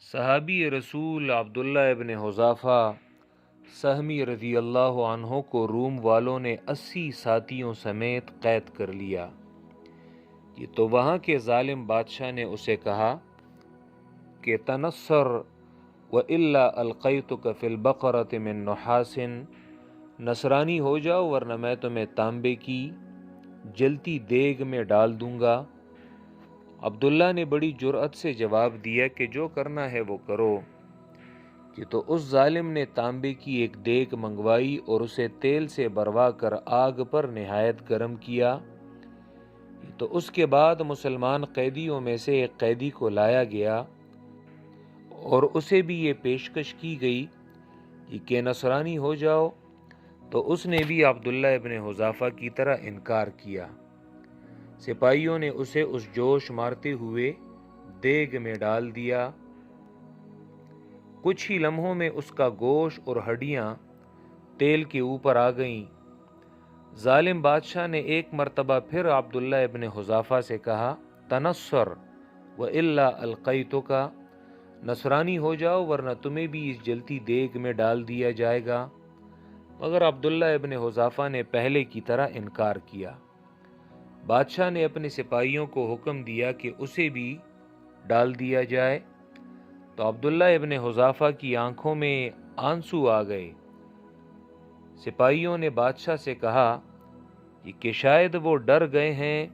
صحابی رسول عبداللہ ابن حذافہ سہمی رضی اللہ عنہ کو روم والوں نے 80 ساتھیوں سمیت قید کر لیا۔ یہ تو وہاں کے ظالم بادشاہ نے اسے کہا کہ تنصر وَإِلَّا أَلْقَيْتُكَ فِي الْبَقَرَةِ مِن نُحَاسٍ، نصرانی ہو جاؤ ورنہ میں تمہیں تانبے کی جلتی دیگ میں ڈال دوں گا۔ عبداللہ نے بڑی جرأت سے جواب دیا کہ جو کرنا ہے وہ کرو۔ کہ تو اس ظالم نے تانبے کی ایک دیگ منگوائی اور اسے تیل سے بروا کر آگ پر نہایت گرم کیا۔ تو اس کے بعد مسلمان قیدیوں میں سے ایک قیدی کو لایا گیا اور اسے بھی یہ پیشکش کی گئی کہ نصرانی ہو جاؤ، تو اس نے بھی عبداللہ ابن حذافہ کی طرح انکار کیا۔ سپاہیوں نے اسے اس جوش مارتے ہوئے دیگ میں ڈال دیا۔ کچھ ہی لمحوں میں اس کا گوشت اور ہڈیاں تیل کے اوپر آ گئیں۔ ظالم بادشاہ نے ایک مرتبہ پھر عبداللہ ابن حذافہ سے کہا تنصر وَإِلَّا أَلْقَيْتُكَ، نصرانی ہو جاؤ ورنہ تمہیں بھی اس جلتی دیگ میں ڈال دیا جائے گا، مگر عبداللہ ابن حذافہ نے پہلے کی طرح انکار کیا۔ بادشاہ نے اپنے سپاہیوں کو حکم دیا کہ اسے بھی ڈال دیا جائے، تو عبداللہ ابن حذافہ کی آنکھوں میں آنسو آ گئے۔ سپاہیوں نے بادشاہ سے کہا کہ شاید وہ ڈر گئے ہیں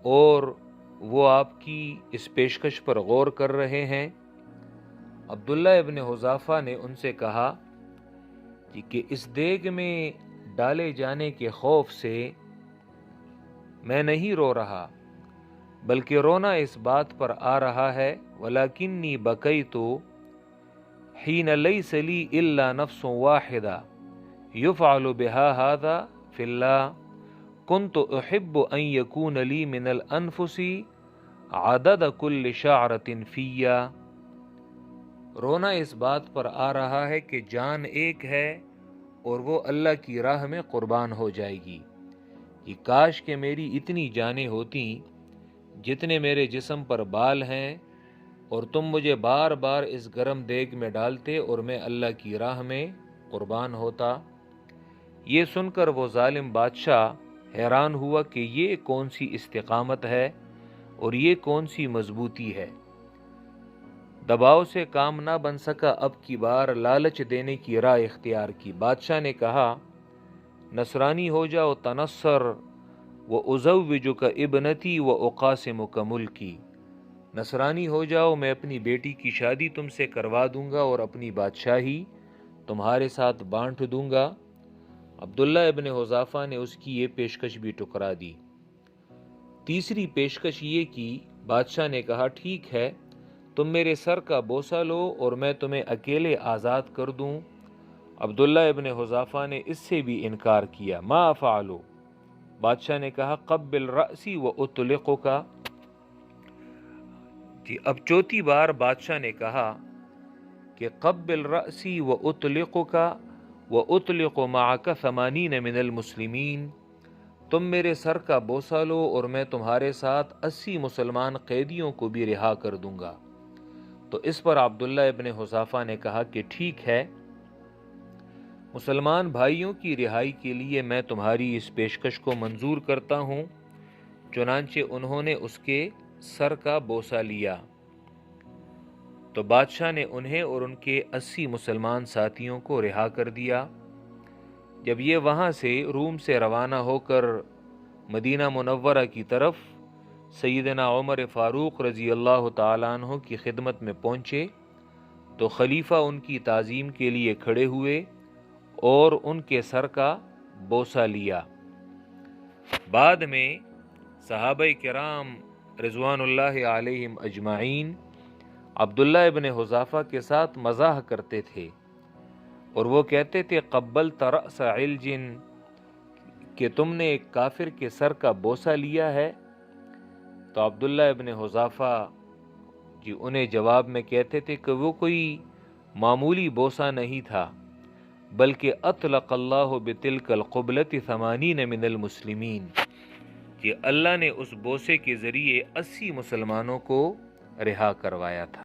اور وہ آپ کی اس پیشکش پر غور کر رہے ہیں۔ عبداللہ ابن حذافہ نے ان سے کہا کہ اس دیگ میں ڈالے جانے کے خوف سے میں نہیں رو رہا، بلکہ رونا اس بات پر آ رہا ہے وَلَكِنِّي بَكَيْتُ حِينَ لَيْسَ لِي إِلَّا نَفْسٌ وَاحِدَةٌ يُفْعَلُ بِهَا هَذَا فِي اللَّهِ كُنْتُ أُحِبُّ أَنْ يَكُونَ لِي مِنَ الْأَنفُسِ عَدَدَ كُلِّ شَعْرَةٍ فِيَّ۔ رونا اس بات پر آ رہا ہے کہ جان ایک ہے اور وہ اللہ کی راہ میں قربان ہو جائے گی۔ کہ کاش کہ میری اتنی جانیں ہوتیں جتنے میرے جسم پر بال ہیں، اور تم مجھے بار بار اس گرم دیگ میں ڈالتے اور میں اللہ کی راہ میں قربان ہوتا۔ یہ سن کر وہ ظالم بادشاہ حیران ہوا کہ یہ کون سی استقامت ہے اور یہ کون سی مضبوطی ہے۔ دباؤ سے کام نہ بن سکا، اب کی بار لالچ دینے کی راہ اختیار کی۔ بادشاہ نے کہا نصرانی ہو جاؤ تنصر وَأُزَوِّجُكَ ابنتی وَأُقَاسِمُكَ مُلْكِي، نصرانی ہو جاؤ میں اپنی بیٹی کی شادی تم سے کروا دوں گا اور اپنی بادشاہی تمہارے ساتھ بانٹ دوں گا۔ عبداللہ ابن حذافہ نے اس کی یہ پیشکش بھی ٹکرا دی۔ تیسری پیشکش یہ کی، بادشاہ نے کہا ٹھیک ہے، تم میرے سر کا بوسہ لو اور میں تمہیں اکیلے آزاد کر دوں۔ عبداللہ ابن حذافہ نے اس سے بھی انکار کیا۔ ما فعلوا، بادشاہ نے کہا قبل رأسی وأطلقک۔ اب چوتھی بار بادشاہ نے کہا کہ قبل رأسی وأطلقک وأطلق معک 80 من المسلمین، تم میرے سر کا بوسہ لو اور میں تمہارے ساتھ 80 مسلمان قیدیوں کو بھی رہا کر دوں گا۔ تو اس پر عبداللہ ابن حذافہ نے کہا کہ ٹھیک ہے، مسلمان بھائیوں کی رہائی کے لیے میں تمہاری اس پیشکش کو منظور کرتا ہوں۔ چنانچہ انہوں نے اس کے سر کا بوسہ لیا، تو بادشاہ نے انہیں اور ان کے 80 مسلمان ساتھیوں کو رہا کر دیا۔ جب یہ وہاں سے روم سے روانہ ہو کر مدینہ منورہ کی طرف سیدنا عمر فاروق رضی اللہ تعالیٰ عنہ کی خدمت میں پہنچے، تو خلیفہ ان کی تعظیم کے لیے کھڑے ہوئے اور ان کے سر کا بوسہ لیا۔ بعد میں صحابہ کرام رضوان اللہ علیہم اجمعین عبداللہ ابن حذافہ کے ساتھ مزاح کرتے تھے اور وہ کہتے تھے قبلت رأس علج، کہ تم نے ایک کافر کے سر کا بوسہ لیا ہے۔ تو عبداللہ ابن حذافہ انہیں جواب میں کہتے تھے کہ وہ کوئی معمولی بوسہ نہیں تھا، بلکہ اطلق اللہ بتلک القبلۃ 80 من المسلمین، کہ اللہ نے اس بوسے کے ذریعے 80 مسلمانوں کو رہا کروایا تھا۔